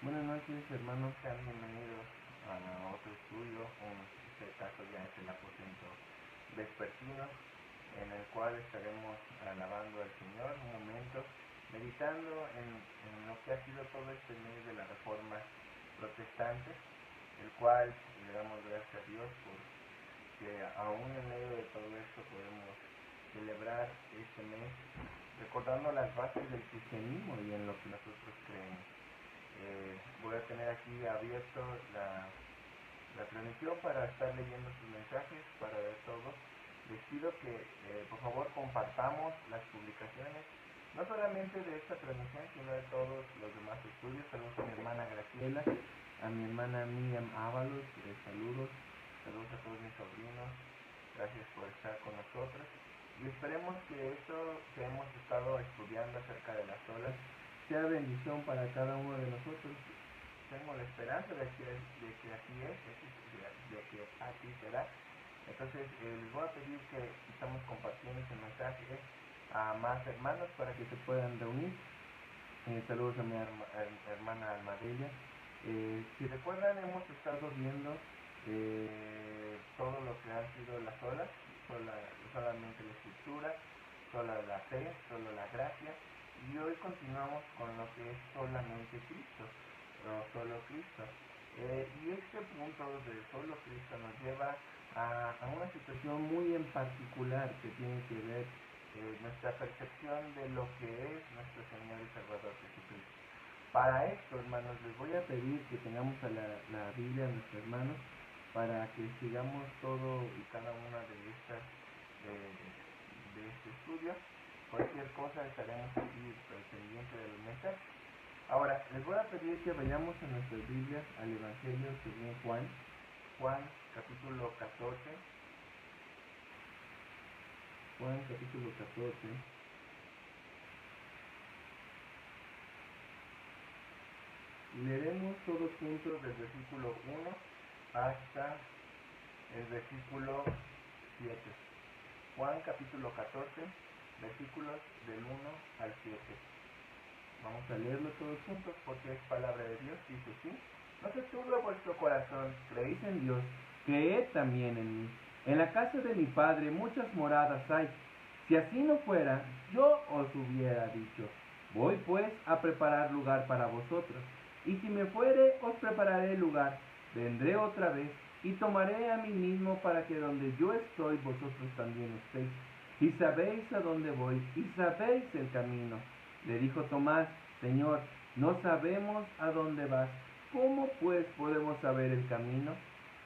Buenas noches, hermanos, sean bienvenidos a otro estudio. En este caso ya es el aposento vespertino, en el cual estaremos alabando al Señor un momento, meditando en lo que ha sido todo este mes de la Reforma Protestante, el cual le damos gracias a Dios porque aún en medio de todo esto podemos celebrar este mes recordando las bases del cristianismo y en lo que nosotros creemos. Voy a tener aquí abierto la transmisión para estar leyendo sus mensajes, para ver todo. Les pido que por favor compartamos las publicaciones, no solamente de esta transmisión, sino de todos los demás estudios. Saludos a mi hermana Graciela, a mi hermana Miriam Ábalos, saludos a todos mis sobrinos, gracias por estar con nosotros. Y esperemos que esto que hemos estado estudiando acerca de las olas sea bendición para cada uno de nosotros. Tengo la esperanza de que así es, de que así será. Entonces les voy a pedir que estamos compartiendo este mensaje a más hermanos para que se puedan reunir. Saludos a mi hermana Almadella. Si recuerdan, hemos estado viendo todo lo que han sido las olas, solamente la escritura, solo la fe, solo la gracia. Y hoy continuamos con lo que es solamente Cristo, o solo Cristo. Y este punto de solo Cristo nos lleva a una situación muy en particular que tiene que ver nuestra percepción de lo que es nuestro Señor y Salvador Jesucristo. Para esto, hermanos, les voy a pedir que tengamos a la Biblia en nuestras manos para que sigamos todo y cada una de estas de este estudio. Cualquier cosa estaremos aquí pendiente del mensaje. Ahora, les voy a pedir que vayamos a nuestras Biblias al Evangelio según Juan capítulo 14. Juan capítulo 14. Leeremos todos juntos del versículo 1 hasta el versículo 7. Juan capítulo 14, versículos del 1 al 7. Vamos a leerlo todos juntos porque es palabra de Dios. Dice así: no se turbe vuestro corazón, creéis en Dios, creed también en mí. En la casa de mi Padre muchas moradas hay. Si así no fuera, yo os hubiera dicho: voy pues a preparar lugar para vosotros. Y si me fuere, os prepararé lugar. Vendré otra vez y tomaré a mí mismo para que donde yo estoy, vosotros también estéis. Y sabéis a dónde voy, y sabéis el camino. Le dijo Tomás: Señor, no sabemos a dónde vas. ¿Cómo pues podemos saber el camino?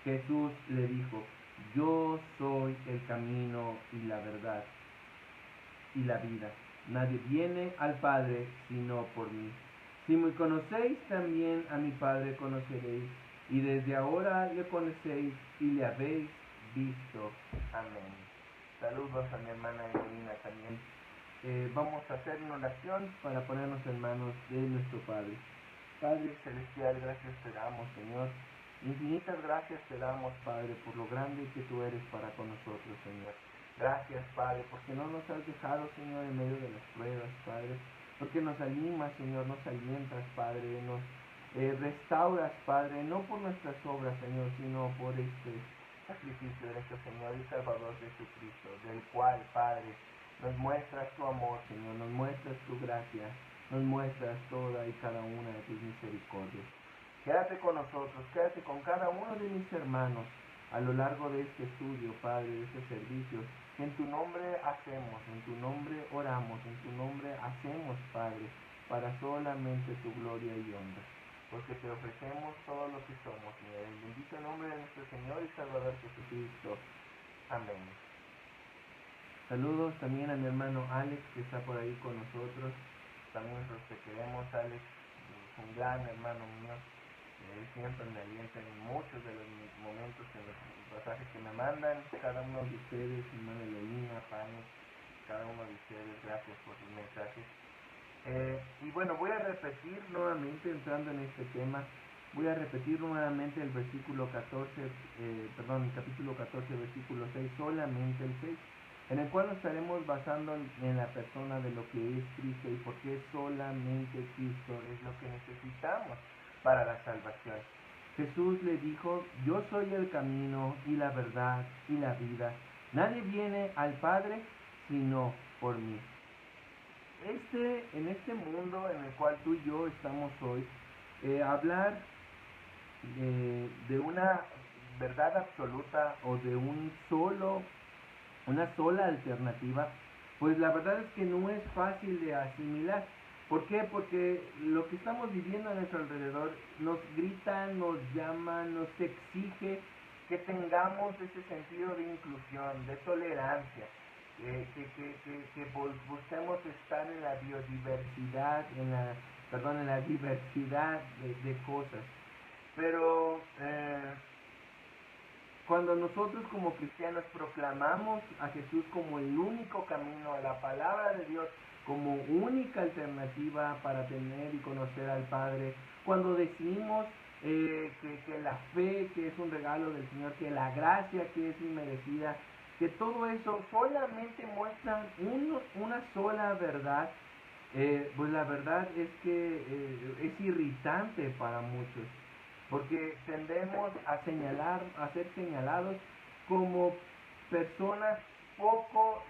Jesús le dijo: yo soy el camino y la verdad y la vida. Nadie viene al Padre sino por mí. Si me conocéis, también a mi Padre conoceréis. Y desde ahora le conocéis y le habéis visto. Amén. Saludos a mi hermana Evelina también. Vamos a hacer una oración para ponernos en manos de nuestro Padre. Padre Celestial, gracias te damos, Señor. Infinitas gracias te damos, Padre, por lo grande que tú eres para con nosotros, Señor. Gracias, Padre, porque no nos has dejado, Señor, en medio de las pruebas, Padre. Porque nos animas, Señor, nos alientas, Padre, nos restauras, Padre, no por nuestras obras, Señor, sino por este sacrificio de nuestro Señor y Salvador Jesucristo, del cual, Padre, nos muestras tu amor, Señor, nos muestras tu gracia, nos muestras toda y cada una de tus misericordias. Quédate con nosotros, quédate con cada uno de mis hermanos a lo largo de este estudio, Padre, de este servicio. En tu nombre hacemos, en tu nombre oramos, en tu nombre hacemos, Padre, para solamente tu gloria y honra. Porque te ofrecemos todo lo que somos, en el bendito nombre de nuestro Señor y Salvador Jesucristo. Amén. Saludos también a mi hermano Alex, que está por ahí con nosotros. También los que queremos, Alex, es un gran hermano mío. Él siempre me alienta en muchos de los momentos, en los pasajes que me mandan. Cada uno de ustedes, hermana Evelina, Pani, cada uno de ustedes, gracias por sus mensajes. Y bueno, voy a repetir nuevamente, entrando en este tema, voy a repetir nuevamente el versículo 14, capítulo 14, versículo 6, solamente el 6, en el cual nos estaremos basando en la persona de lo que es Cristo y por qué solamente Cristo es lo que necesitamos para la salvación. Jesús le dijo: yo soy el camino y la verdad y la vida. Nadie viene al Padre sino por mí. En este mundo en el cual tú y yo estamos hoy, hablar de una verdad absoluta o de una sola alternativa, pues la verdad es que no es fácil de asimilar. ¿Por qué? Porque lo que estamos viviendo a nuestro alrededor nos grita, nos llama, nos exige que tengamos ese sentido de inclusión, de tolerancia, que busquemos estar en la biodiversidad, en la diversidad de cosas. Pero cuando nosotros como cristianos proclamamos a Jesús como el único camino, a la palabra de Dios como única alternativa para tener y conocer al Padre, cuando decimos que la fe, que es un regalo del Señor, que la gracia, que es inmerecida, que todo eso solamente muestra una sola verdad, pues la verdad es que es irritante para muchos, porque tendemos a ser señalados como personas poco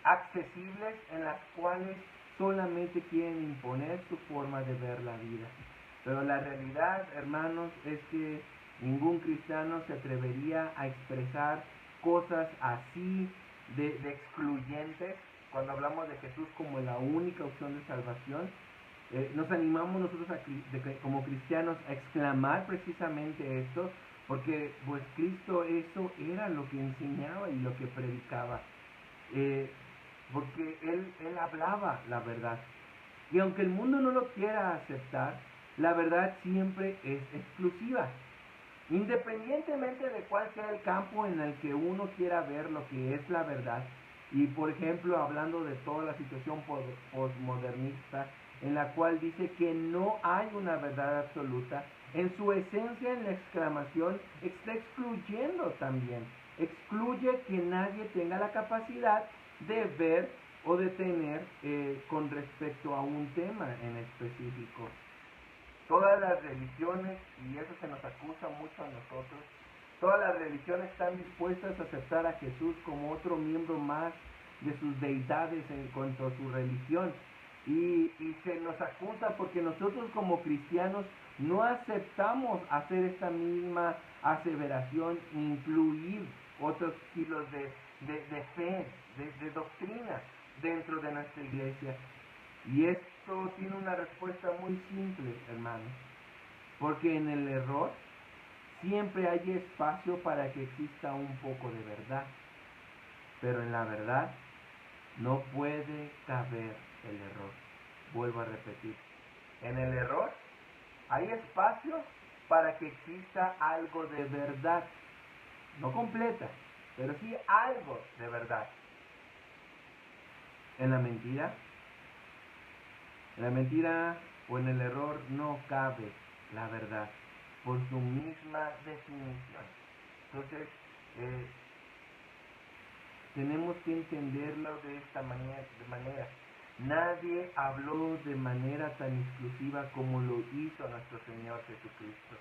accesibles, en las cuales solamente quieren imponer su forma de ver la vida. Pero la realidad, hermanos, es que ningún cristiano se atrevería a expresar cosas así de excluyentes. Cuando hablamos de Jesús como la única opción de salvación, nos animamos nosotros como cristianos a exclamar precisamente esto, porque pues Cristo eso era lo que enseñaba y lo que predicaba, porque él hablaba la verdad. Y aunque el mundo no lo quiera aceptar, la verdad siempre es exclusiva. Independientemente de cuál sea el campo en el que uno quiera ver lo que es la verdad, y por ejemplo hablando de toda la situación postmodernista, en la cual dice que no hay una verdad absoluta, en su esencia, en la exclamación, está excluyendo también. Excluye que nadie tenga la capacidad de ver o de tener con respecto a un tema en específico. Todas las religiones, y eso se nos acusa mucho a nosotros, todas las religiones están dispuestas a aceptar a Jesús como otro miembro más de sus deidades en cuanto a su religión. Y se nos acusa porque nosotros como cristianos no aceptamos hacer esta misma aseveración, incluir otros estilos de fe, de doctrina dentro de nuestra iglesia. Y esto tiene una respuesta muy simple, hermanos, porque en el error siempre hay espacio para que exista un poco de verdad, pero en la verdad no puede caber el error. Vuelvo a repetir, en el error hay espacio para que exista algo de verdad, no completa, pero sí algo de verdad. En la mentira o en el error no cabe la verdad por su misma definición. Entonces, tenemos que entenderlo de esta manera. Nadie habló de manera tan exclusiva como lo hizo nuestro Señor Jesucristo.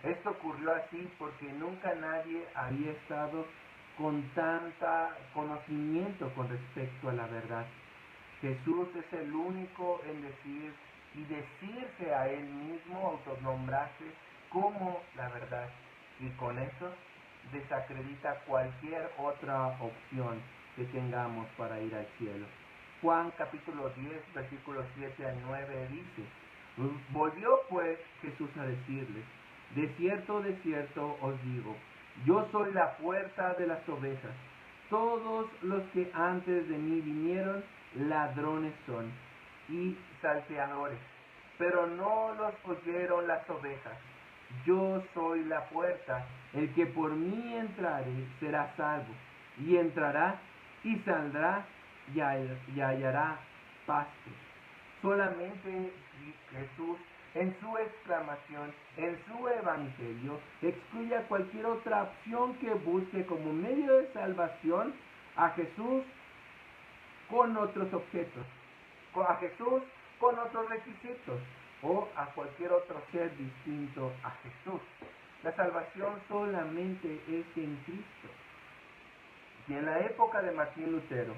Esto ocurrió así porque nunca nadie había estado con tanta conocimiento con respecto a la verdad. Jesús es el único en decir y decirse a él mismo, autonombrarse como la verdad. Y con eso desacredita cualquier otra opción que tengamos para ir al cielo. Juan capítulo 10, versículos 7 al 9 dice: volvió pues Jesús a decirles: de cierto os digo, yo soy la puerta de las ovejas. Todos los que antes de mí vinieron, ladrones son y salteadores, pero no los oyeron las ovejas. Yo soy la puerta, el que por mí entrare será salvo, y entrará y saldrá y hallará pasto. Solamente Jesús, en su exclamación, en su evangelio, excluye a cualquier otra opción que busque como medio de salvación a Jesús con otros objetos, a Jesús con otros requisitos o a cualquier otro ser distinto a Jesús. La salvación solamente es en Cristo. Y en la época de Martín Lutero,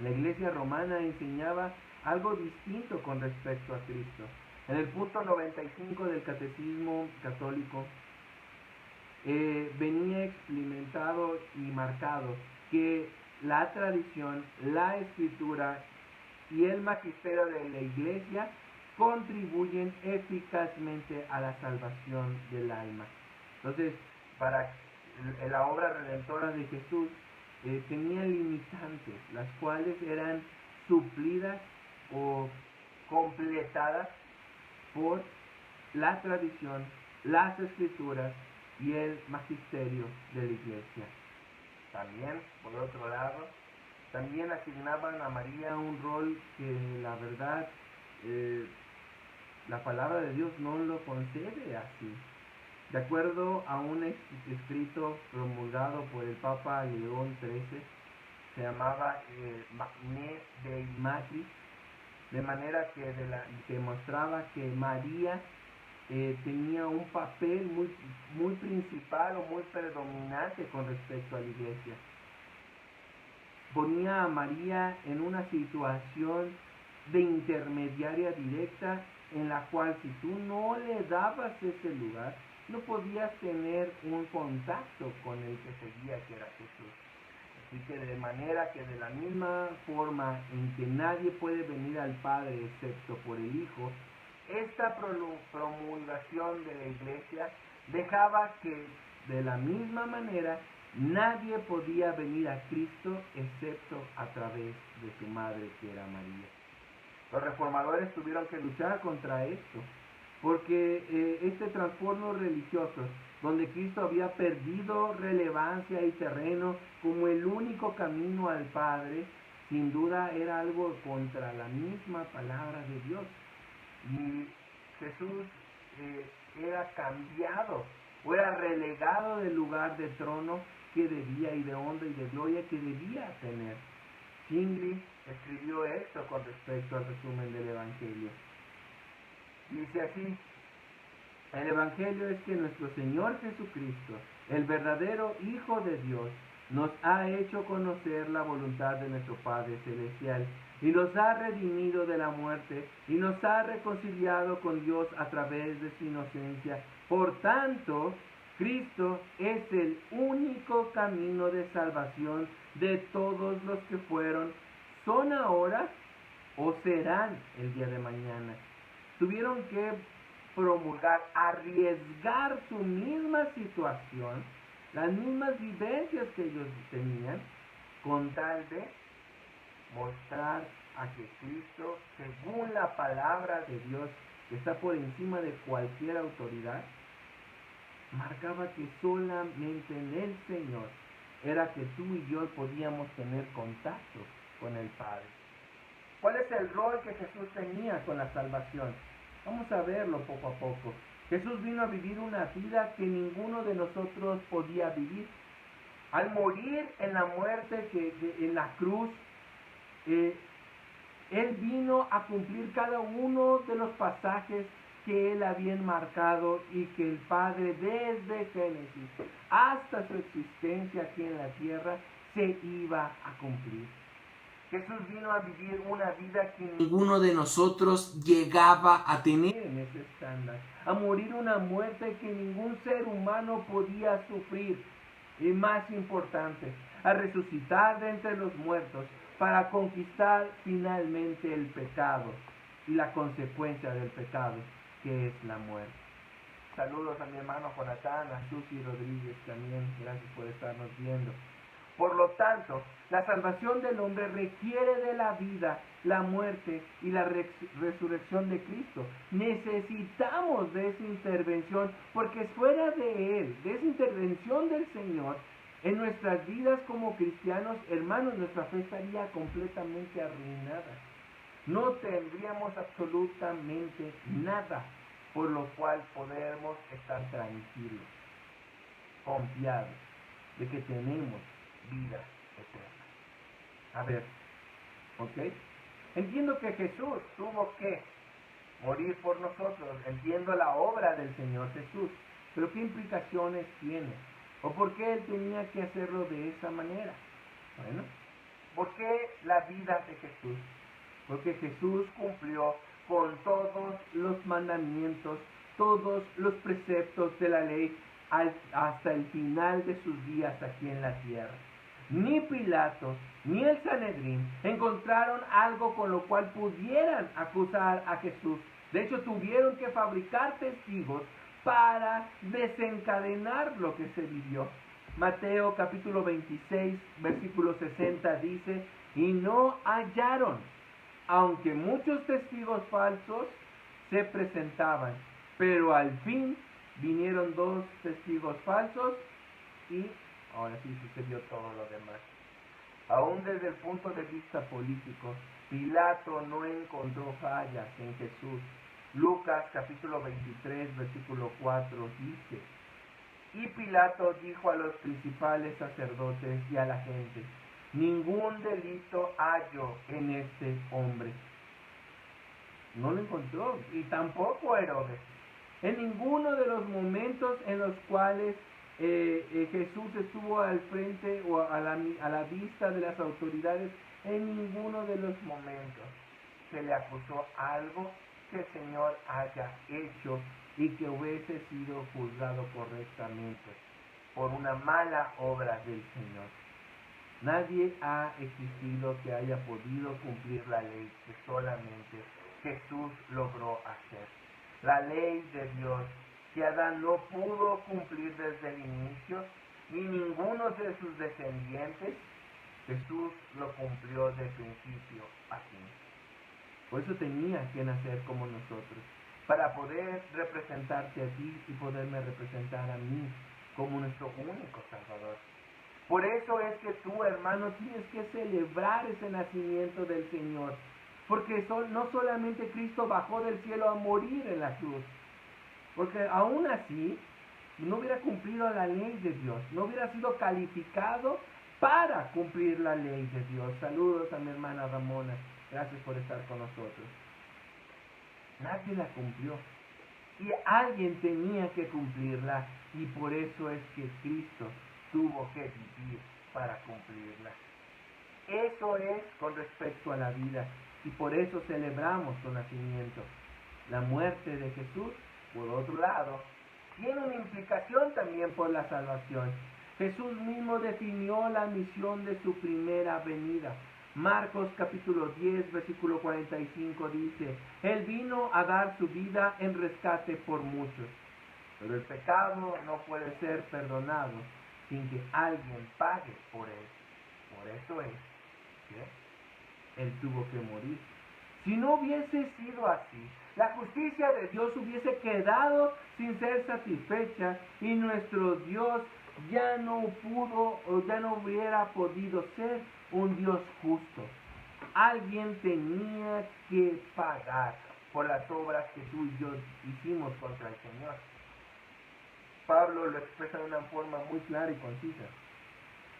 la Iglesia romana enseñaba algo distinto con respecto a Cristo. En el punto 95 del Catecismo Católico venía experimentado y marcado que la tradición, la escritura y el magisterio de la Iglesia contribuyen eficazmente a la salvación del alma. Entonces, para la obra redentora de Jesús tenía limitantes, las cuales eran suplidas o completadas por la tradición, las escrituras y el magisterio de la Iglesia. También, por otro lado, también asignaban a María un rol que la verdad la palabra de Dios no lo concede así. De acuerdo a un escrito promulgado por el Papa León XIII, se llamaba Magnae Dei Matris, de manera que mostraba que María tenía un papel muy principal o muy predominante con respecto a la Iglesia. Ponía a María en una situación de intermediaria directa en la cual si tú no le dabas ese lugar, no podías tener un contacto con el que seguía, que era Jesús. Así que de manera que de la misma forma en que nadie puede venir al Padre excepto por el Hijo, esta promulgación de la Iglesia dejaba que de la misma manera nadie podía venir a Cristo excepto a través de su madre, que era María. Los reformadores tuvieron que luchar contra esto, porque este trastorno religioso, donde Cristo había perdido relevancia y terreno como el único camino al Padre, sin duda era algo contra la misma palabra de Dios. Y Jesús era cambiado, o era relegado del lugar de trono que debía, y de honra y de gloria que debía tener. Zwingli escribió esto con respecto al resumen del Evangelio. Dice así: el Evangelio es que nuestro Señor Jesucristo, el verdadero Hijo de Dios, nos ha hecho conocer la voluntad de nuestro Padre Celestial y nos ha redimido de la muerte y nos ha reconciliado con Dios a través de su inocencia. Por tanto, Cristo es el único camino de salvación de todos los que fueron, son ahora o serán el día de mañana. Tuvieron que promulgar, arriesgar su misma situación, las mismas vivencias que ellos tenían, con tal de mostrar a que Cristo, según la palabra de Dios, que está por encima de cualquier autoridad, marcaba que solamente en el Señor era que tú y yo podíamos tener contacto con el Padre. ¿Cuál es el rol que Jesús tenía con la salvación? Vamos a verlo poco a poco. Jesús vino a vivir una vida que ninguno de nosotros podía vivir. Al morir en la muerte, en la cruz, Él vino a cumplir cada uno de los pasajes que Él había enmarcado y que el Padre desde Génesis hasta su existencia aquí en la tierra se iba a cumplir. Jesús vino a vivir una vida que ninguno de nosotros llegaba a tener en ese estándar, a morir una muerte que ningún ser humano podía sufrir, y más importante, a resucitar de entre los muertos para conquistar finalmente el pecado y la consecuencia del pecado, que es la muerte. Saludos a mi hermano Jonathan, a Susi Rodríguez también, gracias por estarnos viendo. Por lo tanto, la salvación del hombre requiere de la vida, la muerte y la resurrección de Cristo. Necesitamos de esa intervención, porque fuera de Él, de esa intervención del Señor, en nuestras vidas como cristianos, hermanos, nuestra fe estaría completamente arruinada. No tendríamos absolutamente nada por lo cual podemos estar tranquilos, confiados de que tenemos vida eterna. A ver, ¿ok? Entiendo que Jesús tuvo que morir por nosotros, entiendo la obra del Señor Jesús, pero ¿qué implicaciones tiene? ¿O por qué Él tenía que hacerlo de esa manera? Bueno, ¿por qué la vida de Jesús? Porque Jesús cumplió con todos los mandamientos, todos los preceptos de la ley hasta el final de sus días aquí en la tierra. Ni Pilato ni el Sanedrín encontraron algo con lo cual pudieran acusar a Jesús. De hecho, tuvieron que fabricar testigos para desencadenar lo que se vivió. Mateo capítulo 26, versículo 60 dice, y no hallaron, aunque muchos testigos falsos se presentaban, pero al fin vinieron 2 testigos falsos y ahora sí sucedió todo lo demás. Aún desde el punto de vista político, Pilato no encontró fallas en Jesús. Lucas capítulo 23, versículo 4 dice, y Pilato dijo a los principales sacerdotes y a la gente, ningún delito hallo en este hombre. No lo encontró, y tampoco Herodes. En ninguno de los momentos en los cuales Jesús estuvo al frente o a la vista de las autoridades, en ninguno de los momentos se le acusó algo que el Señor haya hecho y que hubiese sido juzgado correctamente por una mala obra del Señor. Nadie ha existido que haya podido cumplir la ley que solamente Jesús logró hacer. La ley de Dios que Adán no pudo cumplir desde el inicio, ni ninguno de sus descendientes, Jesús lo cumplió de principio a fin. Por eso tenía que nacer como nosotros, para poder representarte a ti y poderme representar a mí como nuestro único Salvador. Por eso es que tú, hermano, tienes que celebrar ese nacimiento del Señor, porque no solamente Cristo bajó del cielo a morir en la cruz, porque aún así no hubiera cumplido la ley de Dios, no hubiera sido calificado para cumplir la ley de Dios. Saludos a mi hermana Ramona, gracias por estar con nosotros. Nadie la cumplió y alguien tenía que cumplirla, y por eso es que Cristo tuvo que vivir para cumplirla. Eso es con respecto a la vida, y por eso celebramos su nacimiento. La muerte de Jesús, por otro lado, tiene una implicación también por la salvación. Jesús mismo definió la misión de su primera venida. Marcos capítulo 10, versículo 45 dice, Él vino a dar su vida en rescate por muchos, pero el pecado no puede ser perdonado sin que alguien pague por él. Por eso es que Él tuvo que morir. Si no hubiese sido así, la justicia de Dios hubiese quedado sin ser satisfecha y nuestro Dios ya no pudo o ya no hubiera podido ser un Dios justo. Alguien tenía que pagar por las obras que tú y yo hicimos contra el Señor. Pablo lo expresa de una forma muy clara y concisa.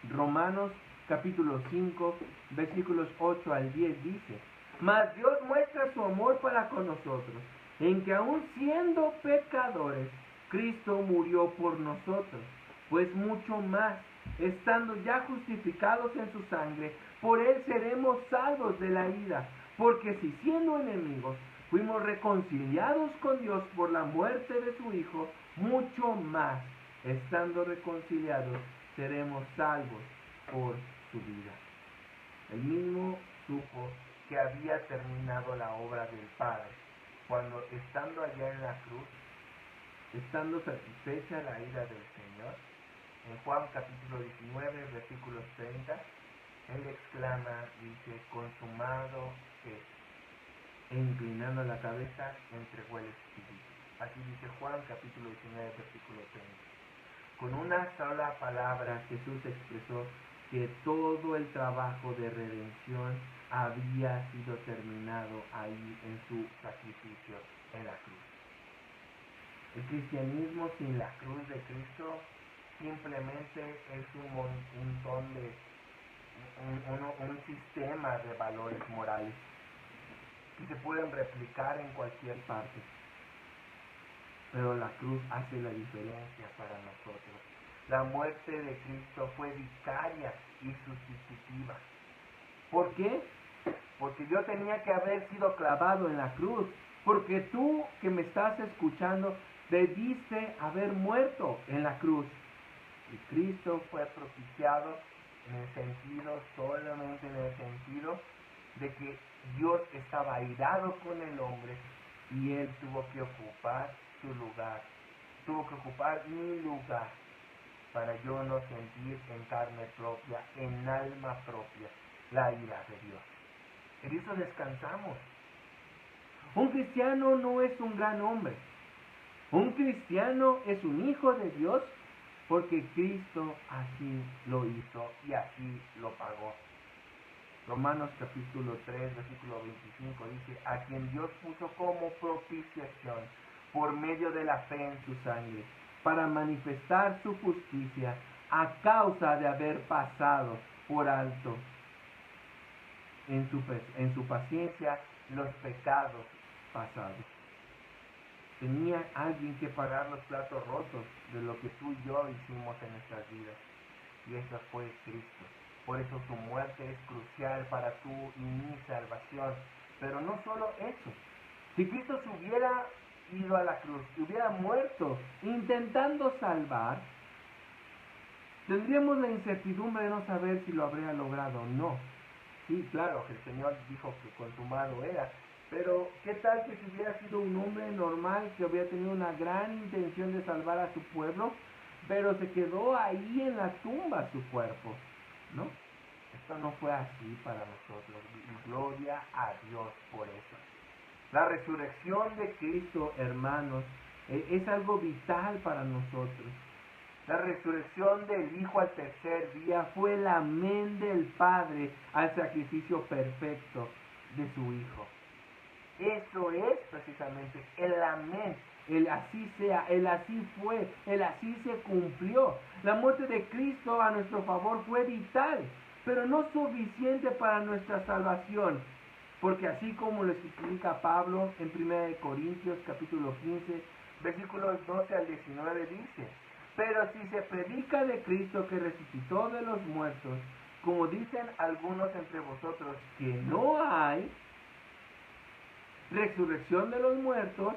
Romanos capítulo 5, versículos 8 al 10 dice, mas Dios muestra su amor para con nosotros, en que aun siendo pecadores, Cristo murió por nosotros, pues mucho más, estando ya justificados en su sangre, por él seremos salvos de la ira, porque si siendo enemigos fuimos reconciliados con Dios por la muerte de su Hijo, mucho más, estando reconciliados, seremos salvos por su vida. El mismo supo que había terminado la obra del Padre, cuando estando allá en la cruz, estando satisfecha la ira del Señor, en Juan capítulo 19, versículos 30, Él exclama, dice, consumado es, e inclinando la cabeza, entregó el Espíritu. Así dice Juan capítulo 19, versículo 30. Con una sola palabra Jesús expresó que todo el trabajo de redención había sido terminado ahí en su sacrificio en la cruz. El cristianismo sin la cruz de Cristo simplemente es un sistema de valores morales. que se pueden replicar en cualquier parte. Pero la cruz hace la diferencia para nosotros. La muerte de Cristo fue vicaria y sustitutiva. ¿Por qué? Porque yo tenía que haber sido clavado en la cruz. Porque tú que me estás escuchando, debiste haber muerto en la cruz. Y Cristo fue propiciado en el sentido, solamente en el sentido de que Dios estaba airado con el hombre y Él tuvo que ocupar su lugar. Tuvo que ocupar mi lugar para yo no sentir en carne propia, en alma propia, la ira de Dios. En eso descansamos. Un cristiano no es un gran hombre. Un cristiano es un hijo de Dios porque Cristo así lo hizo y así lo pagó. Romanos capítulo 3, versículo 25 dice, a quien Dios puso como propiciación por medio de la fe en su sangre, para manifestar su justicia a causa de haber pasado por alto en su paciencia los pecados pasados. Tenía alguien que pagar los platos rotos de lo que tú y yo hicimos en nuestras vidas. Y eso fue Cristo. Por eso su muerte es crucial para tu y mi salvación. Pero no solo eso. Si Cristo se hubiera ido a la cruz, si hubiera muerto intentando salvar, tendríamos la incertidumbre de no saber si lo habría logrado o no. Sí, claro, que el Señor dijo que consumado era. Pero, ¿qué tal que si hubiera sido un hombre normal que hubiera tenido una gran intención de salvar a su pueblo, pero se quedó ahí en la tumba su cuerpo? ¿No? Esto no fue así para nosotros. Y gloria a Dios por eso. La resurrección de Cristo, hermanos, es algo vital para nosotros. La resurrección del Hijo al tercer día fue el amén del Padre al sacrificio perfecto de su Hijo. Eso es precisamente el amén, el así sea, el así fue, el así se cumplió. La muerte de Cristo a nuestro favor fue vital, pero no suficiente para nuestra salvación. Porque así como lo explica Pablo en 1 Corintios capítulo 15, versículos 12 al 19 dice, pero si se predica de Cristo que resucitó de los muertos, como dicen algunos entre vosotros que no hay resurrección de los muertos,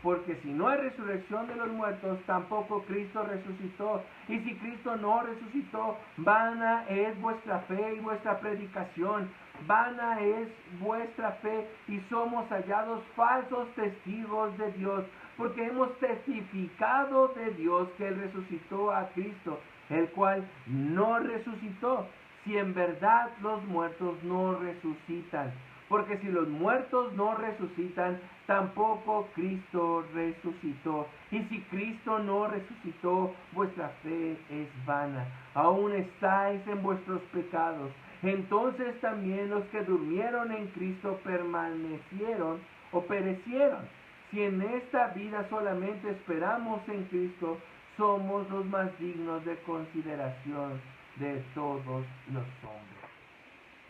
porque si no hay resurrección de los muertos, tampoco Cristo resucitó. Y si Cristo no resucitó, vana es vuestra fe y vuestra predicación. Vana es vuestra fe y somos hallados falsos testigos de Dios, porque hemos testificado de Dios que Él resucitó a Cristo, el cual no resucitó, si en verdad los muertos no resucitan. Porque si los muertos no resucitan, tampoco Cristo resucitó. Y si Cristo no resucitó, vuestra fe es vana. Aún estáis en vuestros pecados. Entonces también los que durmieron en Cristo permanecieron o perecieron. Si en esta vida solamente esperamos en Cristo, somos los más dignos de consideración de todos los hombres.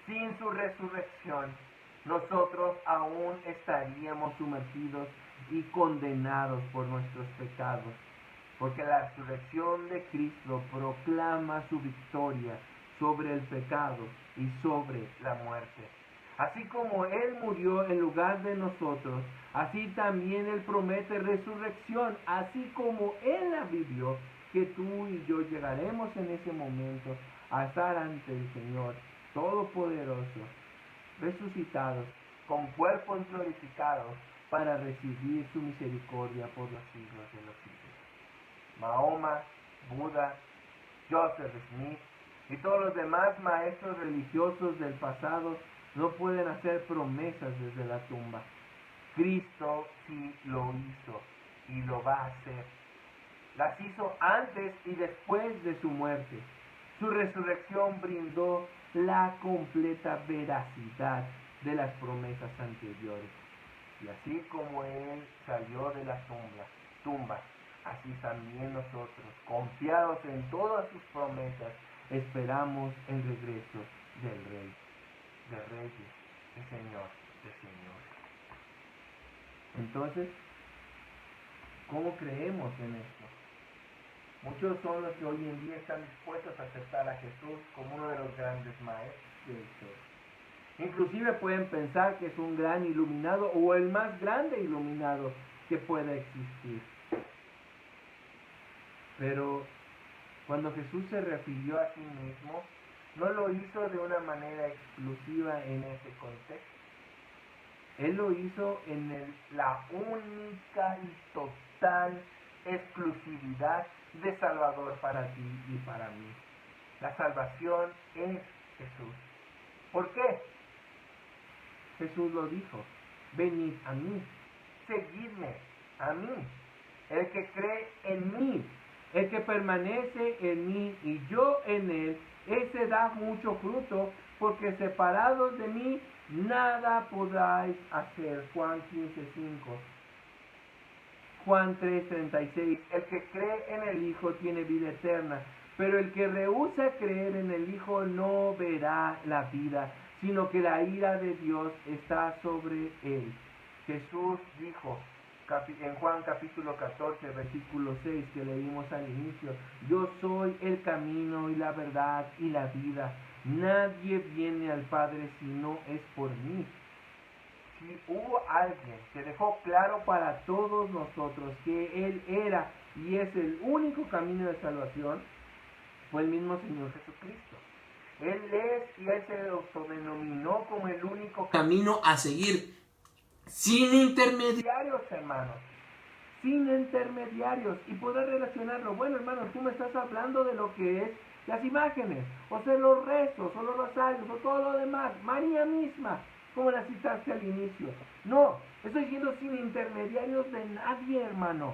Sin su resurrección, nosotros aún estaríamos sumergidos y condenados por nuestros pecados, porque la resurrección de Cristo proclama su victoria sobre el pecado y sobre la muerte. Así como Él murió en lugar de nosotros, así también Él promete resurrección, así como Él la vivió, que tú y yo llegaremos en ese momento a estar ante el Señor Todopoderoso, resucitados, con cuerpos glorificados, para recibir su misericordia por los siglos de los siglos. Mahoma, Buda, Joseph Smith y todos los demás maestros religiosos del pasado no pueden hacer promesas desde la tumba. Cristo sí lo hizo y lo va a hacer. Las hizo antes y después de su muerte. Su resurrección brindó la completa veracidad de las promesas anteriores. Y así como Él salió de la tumba, así también nosotros, confiados en todas sus promesas, esperamos el regreso del Rey, de Reyes, de Señor, de Señores. Entonces, ¿cómo creemos en esto? Muchos son los que hoy en día están dispuestos a aceptar a Jesús como uno de los grandes maestros de la historia. Inclusive pueden pensar que es un gran iluminado o el más grande iluminado que pueda existir. Pero cuando Jesús se refirió a sí mismo, no lo hizo de una manera exclusiva en ese contexto. Él lo hizo en la única y total exclusividad de Salvador para ti y para mí. La salvación es Jesús. ¿Por qué? Jesús lo dijo: venid a mí, seguidme a mí. El que cree en mí, el que permanece en mí y yo en él, ese da mucho fruto, porque separados de mí nada podráis hacer. Juan 15:5. Juan 3:36. El que cree en el Hijo tiene vida eterna, pero el que rehúsa creer en el Hijo no verá la vida, sino que la ira de Dios está sobre él. Jesús dijo en Juan capítulo 14, versículo 6, que leímos al inicio: yo soy el camino y la verdad y la vida. Nadie viene al Padre si no es por mí. Si hubo alguien que dejó claro para todos nosotros que Él era y es el único camino de salvación, fue el mismo Señor Jesucristo. Él es y Él se autodenominó como el único camino a seguir, sin intermediarios, hermanos. Sin intermediarios. Y poder relacionarlo: bueno, hermano, tú me estás hablando de lo que es las imágenes, o sea, los rezos, o los rosarios, o todo lo demás. María misma, como la citaste al inicio. No, estoy diciendo sin intermediarios de nadie, hermano.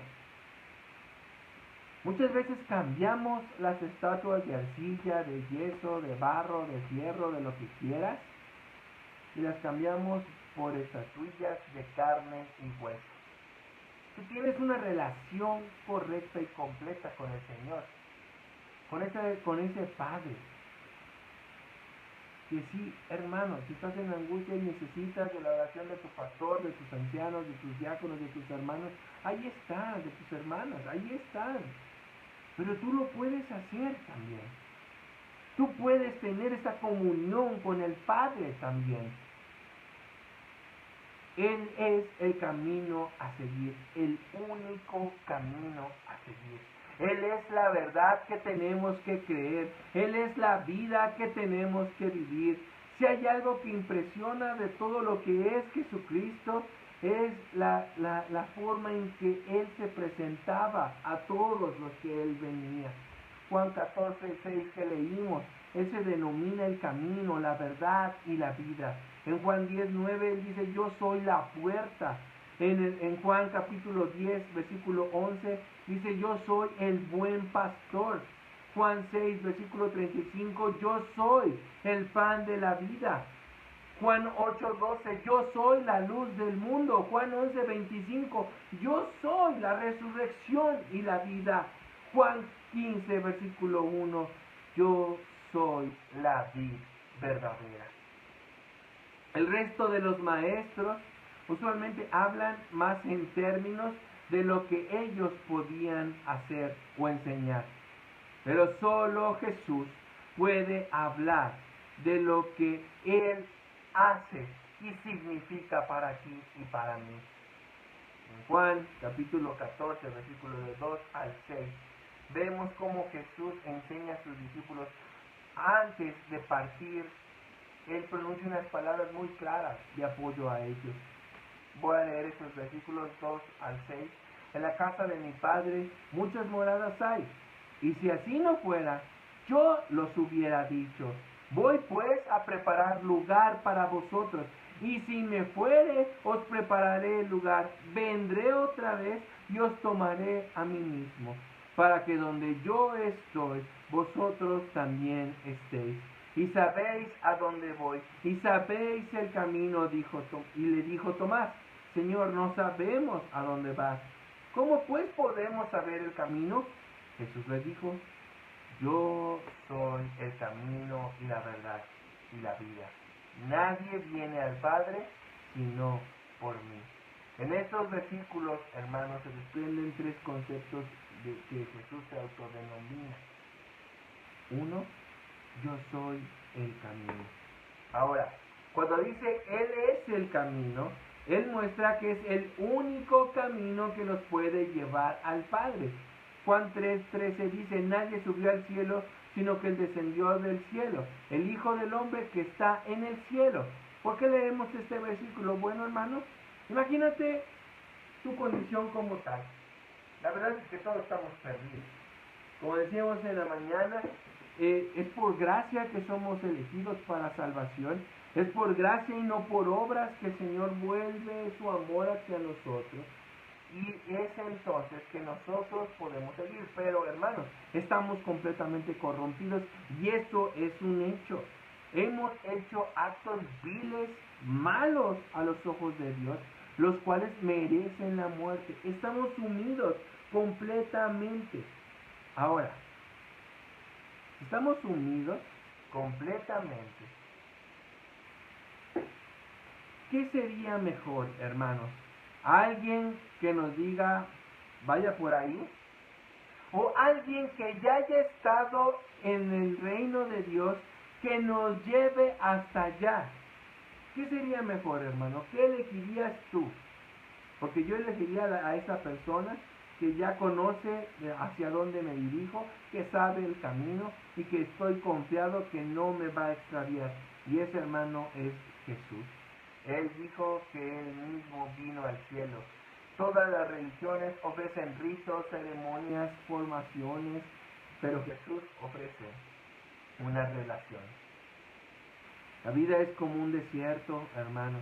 Muchas veces cambiamos las estatuas de arcilla, de yeso, de barro, de fierro, de lo que quieras, y las cambiamos por estatuillas de carne y hueso. Tú tienes una relación correcta y completa con el Señor, con ese Padre. Que sí, hermano, si estás en angustia y necesitas de la oración de tu pastor, de tus ancianos, de tus diáconos, de tus hermanos, ahí están, de tus hermanas, ahí están. Pero tú lo puedes hacer también. Tú puedes tener esa comunión con el Padre también. Él es el camino a seguir, el único camino a seguir. Él es la verdad que tenemos que creer. Él es la vida que tenemos que vivir. Si hay algo que impresiona de todo lo que es Jesucristo, es la forma en que Él se presentaba a todos los que Él venía. Juan 14:6 que leímos: Él se denomina el camino, la verdad y la vida. En Juan 10:9 Él dice: yo soy la puerta. En Juan capítulo 10, versículo 11, dice: yo soy el buen pastor. Juan 6, versículo 35, yo soy el pan de la vida. Juan 8:12, yo soy la luz del mundo. Juan 11:25, yo soy la resurrección y la vida. Juan 15, versículo 1, yo soy la vid verdadera. El resto de los maestros usualmente hablan más en términos de lo que ellos podían hacer o enseñar. Pero solo Jesús puede hablar de lo que Él hace y significa para ti y para mí. En Juan capítulo 14, versículos de 2 al 6, vemos cómo Jesús enseña a sus discípulos antes de partir. Él pronuncia unas palabras muy claras de apoyo a ellos. Voy a leer esos versículos 2 al 6. En la casa de mi Padre muchas moradas hay, y si así no fuera, yo los hubiera dicho. Voy pues a preparar lugar para vosotros, y si me fuere, os prepararé el lugar. Vendré otra vez y os tomaré a mí mismo, para que donde yo estoy, vosotros también estéis. Y sabéis a dónde voy, y sabéis el camino, y le dijo Tomás: Señor, no sabemos a dónde vas. ¿Cómo pues podemos saber el camino? Jesús le dijo: yo soy el camino y la verdad y la vida. Nadie viene al Padre sino por mí. En estos versículos, hermanos, se desprenden tres conceptos de que Jesús se autodenomina. Uno, yo soy el camino. Ahora, cuando dice Él es el camino, Él muestra que es el único camino que nos puede llevar al Padre. Juan 3:13 dice, nadie subió al cielo, sino que Él descendió del cielo, el Hijo del Hombre que está en el cielo. ¿Por qué leemos este versículo? Bueno, hermanos, imagínate tu condición como tal. La verdad es que todos estamos perdidos. Como decíamos en la mañana, es por gracia que somos elegidos para salvación. Es por gracia y no por obras que el Señor vuelve su amor hacia nosotros. Y es entonces que nosotros podemos seguir. Pero hermanos, estamos completamente corrompidos y eso es un hecho. Hemos hecho actos viles, malos a los ojos de Dios, los cuales merecen la muerte. Estamos sumidos completamente. Ahora, estamos sumidos completamente. ¿Qué sería mejor, hermanos? ¿Alguien que nos diga, vaya por ahí? ¿O alguien que ya haya estado en el reino de Dios, que nos lleve hasta allá? ¿Qué sería mejor, hermano? ¿Qué elegirías tú? Porque yo elegiría a esa persona que ya conoce hacia dónde me dirijo, que sabe el camino y que estoy confiado que no me va a extraviar. Y ese hermano es Jesús. Él dijo que Él mismo vino al cielo. Todas las religiones ofrecen ritos, ceremonias, formaciones, pero Jesús ofrece una relación. La vida es como un desierto, hermanos,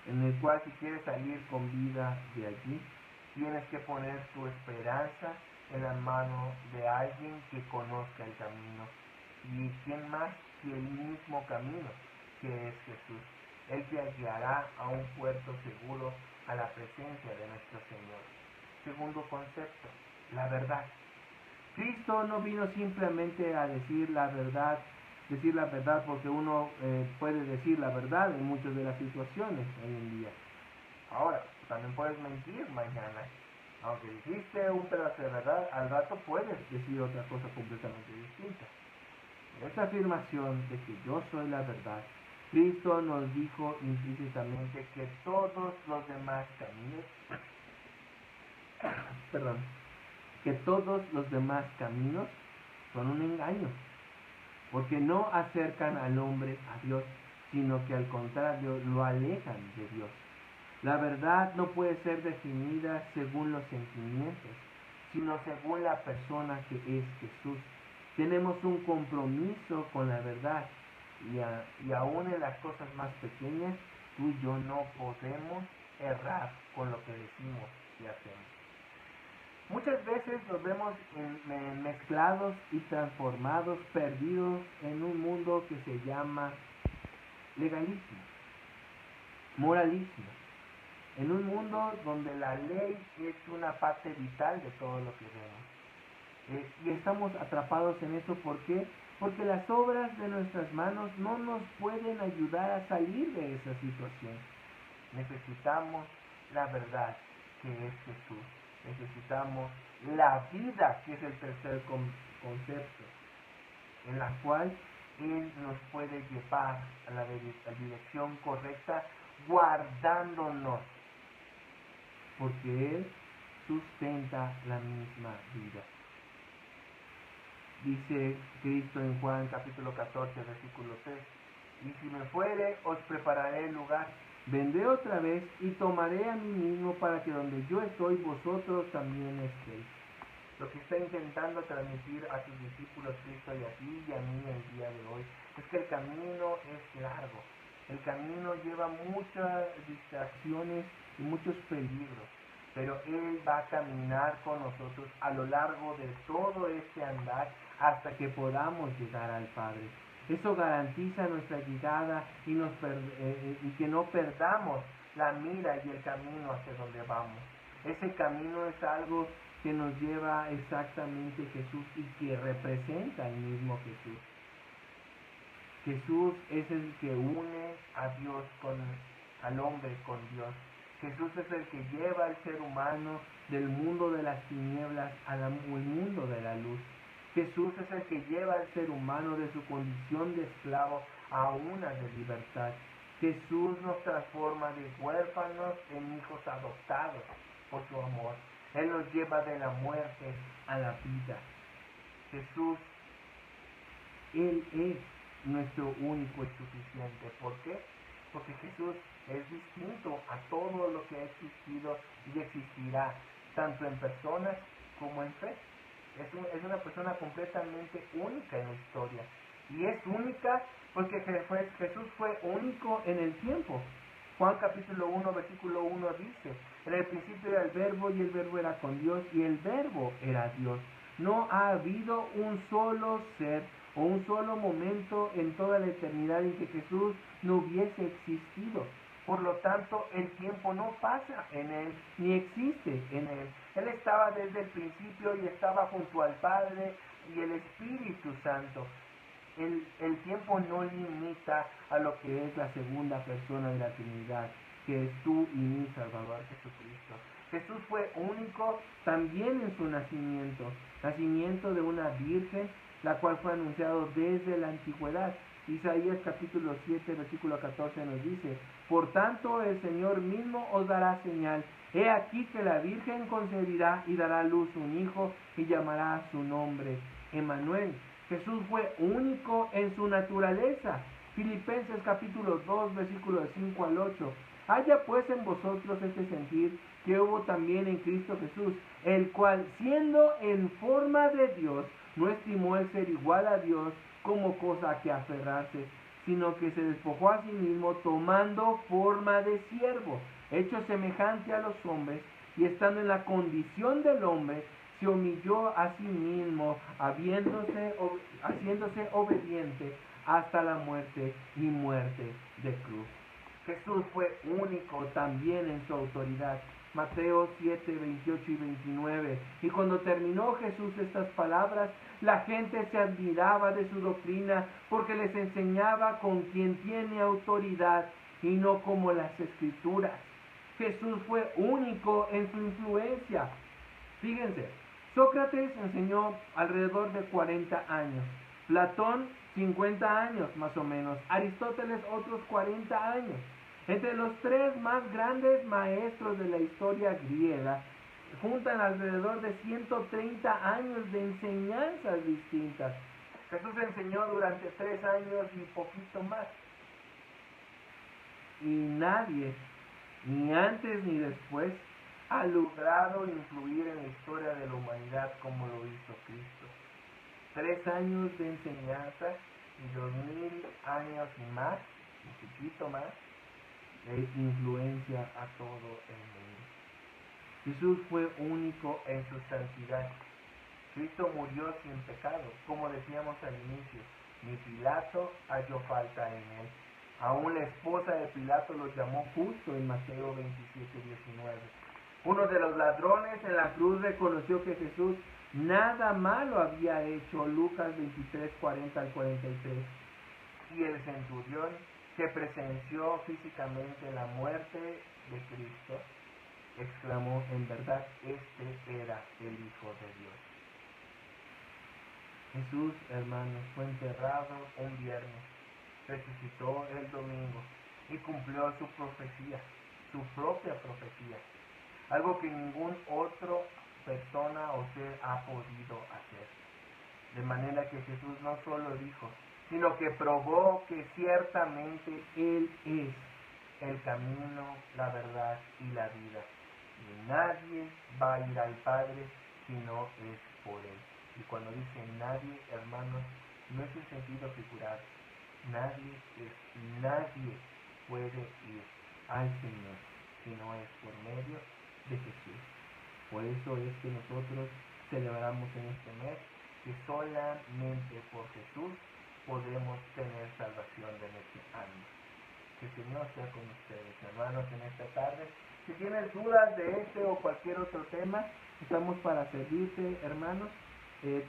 en el cual si quieres salir con vida de allí, tienes que poner tu esperanza en la mano de alguien que conozca el camino. ¿Y quién más que el mismo camino, que es Jesús? Él te guiará a un puerto seguro, a la presencia de nuestro Señor. Segundo concepto, la verdad. Cristo no vino simplemente a decir la verdad porque uno puede decir la verdad en muchas de las situaciones hoy en día. Ahora, también puedes mentir mañana. Aunque dijiste un pedazo de verdad, al rato puedes decir otra cosa completamente distinta. Esta afirmación de que yo soy la verdad, Cristo nos dijo implícitamente que todos los demás caminos, que todos los demás caminos son un engaño, porque no acercan al hombre a Dios, sino que al contrario lo alejan de Dios. La verdad no puede ser definida según los sentimientos, sino según la persona que es Jesús. Tenemos un compromiso con la verdad y aún en las cosas más pequeñas, tú y yo no podemos errar con lo que decimos y hacemos. Muchas veces nos vemos mezclados y transformados, perdidos en un mundo que se llama legalismo, moralismo. En un mundo donde la ley es una parte vital de todo lo que vemos. Y estamos atrapados en eso. ¿Por qué? Porque las obras de nuestras manos no nos pueden ayudar a salir de esa situación. Necesitamos la verdad, que es Jesús. Necesitamos la vida, que es el tercer concepto, en la cual Él nos puede llevar a la dirección correcta, guardándonos, porque Él sustenta la misma vida. Dice Cristo en Juan capítulo 14, versículo 3, y si me fuere, os prepararé el lugar. Vendré otra vez y tomaré a mí mismo para que donde yo estoy, vosotros también estéis. Lo que está intentando transmitir a sus discípulos Cristo y a ti y a mí el día de hoy es que el camino es largo. El camino lleva muchas distracciones y muchos peligros, pero Él va a caminar con nosotros a lo largo de todo este andar hasta que podamos llegar al Padre. Eso garantiza nuestra llegada y que no perdamos la mira y el camino hacia donde vamos. Ese camino es algo que nos lleva exactamente Jesús y que representa al mismo Jesús. Jesús es el que une a Dios al hombre con Dios. Jesús es el que lleva al ser humano del mundo de las tinieblas al mundo de la luz. Jesús es el que lleva al ser humano de su condición de esclavo a una de libertad. Jesús nos transforma de huérfanos en hijos adoptados por su amor. Él nos lleva de la muerte a la vida. Jesús, Él es nuestro único y suficiente. ¿Por qué? Porque Jesús es distinto a todo lo que ha existido y existirá, tanto en personas como en fe. Es una persona completamente única en la historia. Y es única porque Jesús fue único en el tiempo. Juan capítulo 1, versículo 1 dice: en el principio era el Verbo, y el Verbo era con Dios, y el Verbo era Dios. No ha habido un solo ser o un solo momento en toda la eternidad en que Jesús no hubiese existido. Por lo tanto, el tiempo no pasa en Él, ni existe en Él. Él estaba desde el principio y estaba junto al Padre y el Espíritu Santo. El tiempo no limita a lo que es la segunda persona de la Trinidad, que es tú y mi Salvador Jesucristo. Jesús fue único también en su nacimiento de una virgen, la cual fue anunciado desde la antigüedad. Isaías capítulo 7, versículo 14 nos dice: por tanto el Señor mismo os dará señal. He aquí que la Virgen concebirá y dará a luz un hijo, y llamará su nombre Emmanuel. Jesús fue único en su naturaleza. Filipenses capítulo 2, versículos 5 al 8. Haya pues en vosotros este sentir que hubo también en Cristo Jesús, el cual, siendo en forma de Dios, no estimó el ser igual a Dios como cosa a que aferrarse, sino que se despojó a sí mismo, tomando forma de siervo, hecho semejante a los hombres, y estando en la condición del hombre, se humilló a sí mismo, haciéndose obediente hasta la muerte y muerte de cruz. Jesús fue único también en su autoridad. Mateo 7, 28 y 29. Y cuando terminó Jesús estas palabras, la gente se admiraba de su doctrina, porque les enseñaba con quien tiene autoridad y no como las Escrituras. Jesús fue único en su influencia. Fíjense, Sócrates enseñó alrededor de 40 años, Platón 50 años más o menos, Aristóteles otros 40 años. Entre los tres más grandes maestros de la historia griega, juntan alrededor de 130 años de enseñanzas distintas. Jesús enseñó durante 3 años y poquito más. Y nadie, ni antes ni después, ha logrado influir en la historia de la humanidad como lo hizo Cristo. 3 años de enseñanza y 2000 años y más, un poquito más, de influencia a todo el mundo. Jesús fue único en su santidad. Cristo murió sin pecado, como decíamos al inicio. Ni Pilato halló falta en él. Aún la esposa de Pilato lo llamó justo en Mateo 27, 19. Uno de los ladrones en la cruz reconoció que Jesús nada malo había hecho, Lucas 23, 40 al 43. Y el centurión, que presenció físicamente la muerte de Cristo, exclamó: en verdad, este era el Hijo de Dios. Jesús, hermanos, fue enterrado un viernes, resucitó el domingo y cumplió su profecía, su propia profecía, algo que ningún otro persona o ser ha podido hacer. De manera que Jesús no solo dijo, sino que probó que ciertamente Él es el camino, la verdad y la vida. Y nadie va a ir al Padre si no es por Él. Y cuando dice nadie, hermanos, no es en sentido figurado. Nadie puede ir al Señor si no es por medio de Jesús. Por eso es que nosotros celebramos en este mes que solamente por Jesús podemos tener salvación de nuestro alma. Que el Señor sea con ustedes, hermanos, en esta tarde. Si tienes dudas de este o cualquier otro tema, estamos para servirte, hermanos.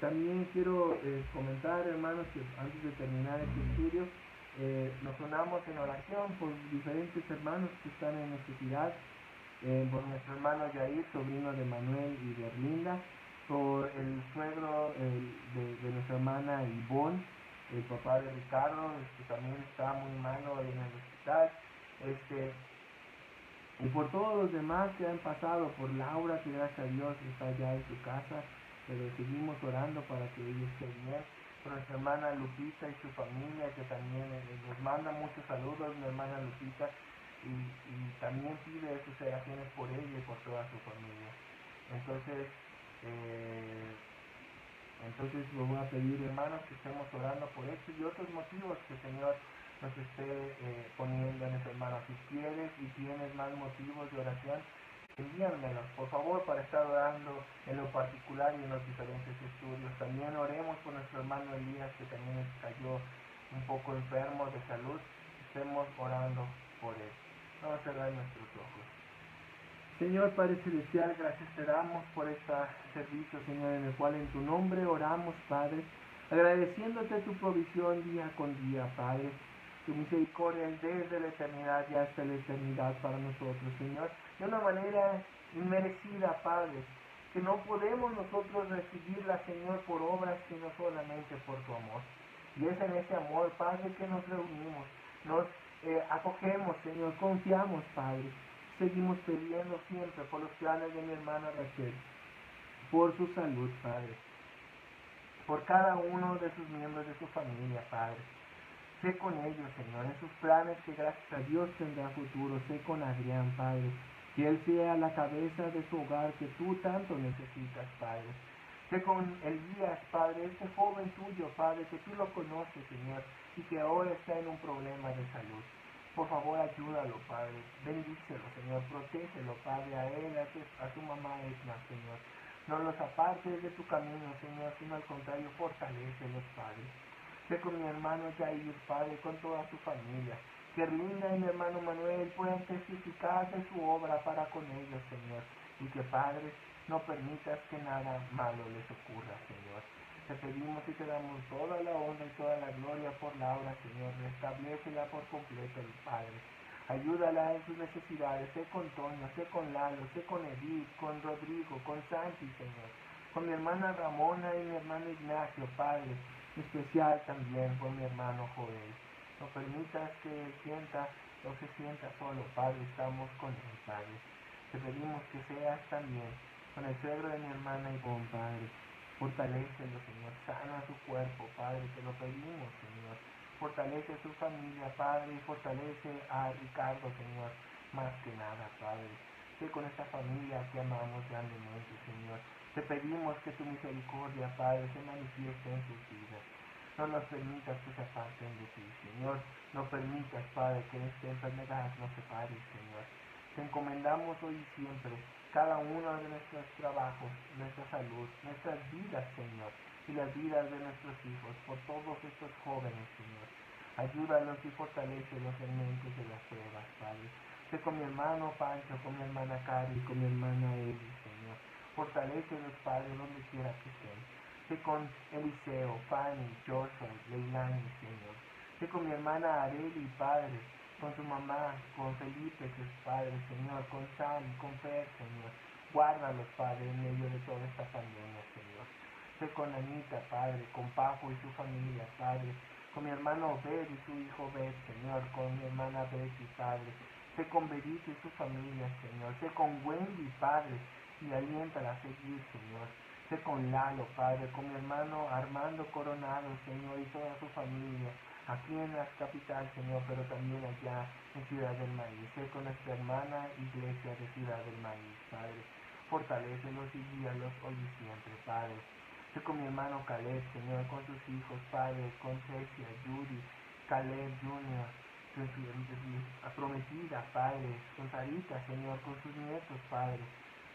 También quiero comentar, hermanos, que antes de terminar este estudio, nos unamos en oración por diferentes hermanos que están en necesidad. por nuestro hermano Yair, sobrino de Manuel y de Erlinda, por el suegro de nuestra hermana Ivonne, el papá de Ricardo, que también está muy malo en el hospital, y por todos los demás que han pasado, por Laura, que gracias a Dios está ya en su casa, pero seguimos orando para que ella esté bien, por nuestra hermana Lupita y su familia, que también nos manda muchos saludos, mi hermana Lupita, y también pide sus oraciones por ella y por toda su familia. Entonces les voy a pedir, hermanos, que estemos orando por esto y otros motivos que el Señor nos esté poniendo en nuestro hermano. Si quieres y tienes más motivos de oración, envíanmelos, por favor, para estar orando en lo particular y en los diferentes estudios. También oremos por nuestro hermano Elías, que también cayó un poco enfermo de salud. Estemos orando por él. Vamos a cerrar nuestros ojos. Señor Padre Celestial, gracias te damos por este servicio, Señor, en el cual en tu nombre oramos, Padre, agradeciéndote tu provisión día con día, Padre. Tu misericordia es desde la eternidad y hasta la eternidad para nosotros, Señor, de una manera inmerecida, Padre, que no podemos nosotros recibirla, Señor, por obras, sino solamente por tu amor. Y es en ese amor, Padre, que nos reunimos, nos acogemos, Señor, confiamos, Padre. Seguimos pidiendo siempre por los planes de mi hermana Raquel, por su salud, Padre, por cada uno de sus miembros de su familia, Padre. Sé con ellos, Señor, en sus planes que gracias a Dios tendrá futuro. Sé con Adrián, Padre, que él sea la cabeza de su hogar que tú tanto necesitas, Padre. Sé con Elías, Padre, este joven tuyo, Padre, que tú lo conoces, Señor, y que ahora está en un problema de salud. Por favor, ayúdalo, Padre. Bendícelo, Señor. Protégelo, Padre, a él, a su mamá Edna, Señor. No los apartes de tu camino, Señor, sino al contrario, fortalécelos, Padre. Sé con mi hermano Jair, Padre, con toda su familia. Que Erlinda y mi hermano Manuel puedan testificar de su obra para con ellos, Señor. Y que, Padre, no permitas que nada malo les ocurra, Señor. Te pedimos y te damos toda la honra y toda la gloria por Laura, Señor. Restablécela por completo, Padre. Ayúdala en sus necesidades. Sé con Toño, sé con Lalo, sé con Edith, con Rodrigo, con Santi, Señor. Con mi hermana Ramona y mi hermano Ignacio, Padre. Especial también por mi hermano Joel. No permitas que sienta o se sienta solo, Padre. Estamos con él, Padre. Te pedimos que seas también con el suegro de mi hermana Ivonne, Padre. Fortalécelo, Señor. Sana su cuerpo, Padre. Te lo pedimos, Señor. Fortalece a su familia, Padre. Y fortalece a Ricardo, Señor. Más que nada, Padre. Sé con esta familia que amamos grandemente, Señor. Te pedimos que tu misericordia, Padre, se manifieste en sus vidas. No nos permitas que se aparten de ti, Señor. No permitas, Padre, que esta enfermedad nos separe, Señor. Te encomendamos hoy y siempre cada uno de nuestros trabajos, nuestra salud, nuestras vidas, Señor, y las vidas de nuestros hijos, por todos estos jóvenes, Señor. Ayúdalos y fortalecelos en medio de las pruebas, Padre. Sé con mi hermano Pancho, con mi hermana Cari, con mi hermana Eli, Señor. Fortalecelos, Padre, donde quiera que estén. Sé con Eliseo, Fanny, Joshua, Leilani, Señor. Sé con mi hermana Areli, Padre, con su mamá, con Felipe, sus padres, Señor, con Sam, con Per, Señor. Guárdalos, Padre, en medio de toda esta pandemia, Señor. Sé con Anita, Padre, con Papo y su familia, Padre. Con mi hermano Obed y su hijo Obed, Señor. Con mi hermana Betty, Padre. Sé con Berito y su familia, Señor. Sé con Wendy, Padre, y aliéntala a seguir, Señor. Sé con Lalo, Padre, con mi hermano Armando Coronado, Señor, y toda su familia, aquí en la capital, Señor, pero también allá en Ciudad del Maíz. Sé con nuestra hermana iglesia de Ciudad del Maíz, Padre. Fortalécelos y guíalos hoy y siempre, Padre. Sé con mi hermano Caleb, Señor, con sus hijos, Padre, con Cecia, Judy, Caleb Jr., con su prometida, Padre, con Sarita, Señor, con sus nietos, Padre.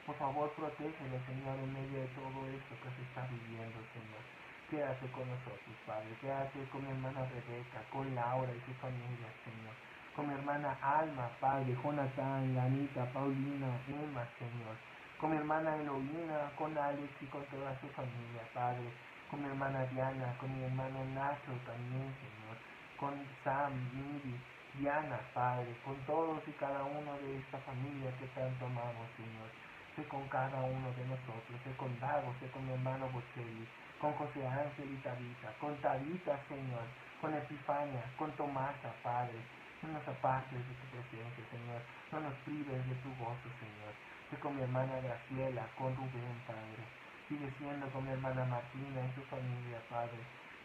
Por favor, protégelo, Señor, en medio de todo esto que se está viviendo, Señor. Quédate con nosotros, Padre. Quédate con mi hermana Rebeca, con Laura y su familia, Señor. Con mi hermana Alma, Padre, Jonathan, Anita, Paulina, Emma, Señor. Con mi hermana Eloína, con Alex y con toda su familia, Padre. Con mi hermana Diana, con mi hermano Nacho también, Señor. Con Sam, Miri, Diana, Padre, con todos y cada uno de esta familia que tanto amamos, Señor. Sé con cada uno de nosotros, sé con Dago, sé con mi hermano Bocelli, con José Ángel y Tabita, con Tabita, Señor, con Epifania, con Tomasa, Padre. No nos apartes de tu presencia, Señor. No nos prives de tu gozo, Señor. Sé con mi hermana Graciela, con Rubén, Padre. Sigue siendo con mi hermana Martina y su familia, Padre.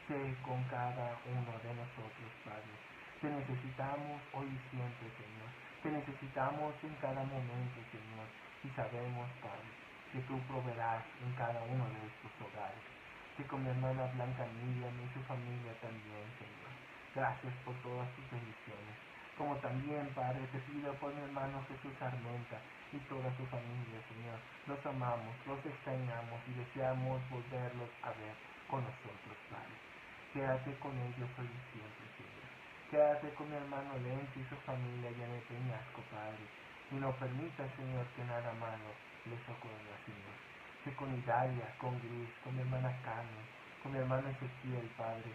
Sé con cada uno de nosotros, Padre. Te necesitamos hoy y siempre, Señor. Te necesitamos en cada momento, Señor. Y sabemos, Padre, que tú proveerás en cada uno de estos hogares. Sé con mi hermana Blanca Miriam y su familia también, Señor. Gracias por todas tus bendiciones. Como también, Padre, te pido por mi hermano Jesús Armenta y toda su familia, Señor. Los amamos, los extrañamos y deseamos volverlos a ver con nosotros, Padre. Quédate con ellos hoy y siempre, Señor. Quédate con mi hermano Lencho y su familia allá en el Peñasco, Padre. Y no permita, Señor, que nada malo les ocurra, Señor. Sé con Italia, con Gris, con mi hermana Carmen, con mi hermano Ezequiel, Padre.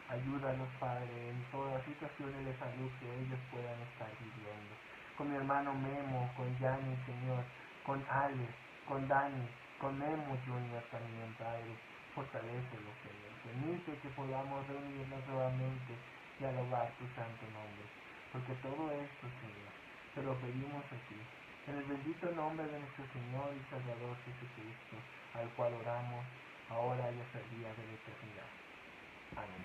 Ayúdalos, Padre, en todas las situaciones de salud que ellos puedan estar viviendo. Con mi hermano Memo, con Yanni, Señor, con Alex, con Dani, con Memo Junior también, Padre. Fortalécelos, Señor. Permite que podamos reunirnos nuevamente y alabar tu santo nombre. Porque todo esto, Señor, te lo pedimos a ti. En el bendito nombre de nuestro Señor y Salvador Jesucristo, al cual oramos, ahora y hasta el día de la eternidad. Amén.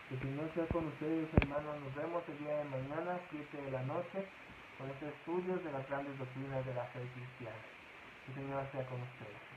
Que el Señor sea con ustedes, hermanos. Nos vemos el día de mañana, 7 de la noche, con estos estudios de las grandes doctrinas de la fe cristiana. Que el Señor sea con ustedes.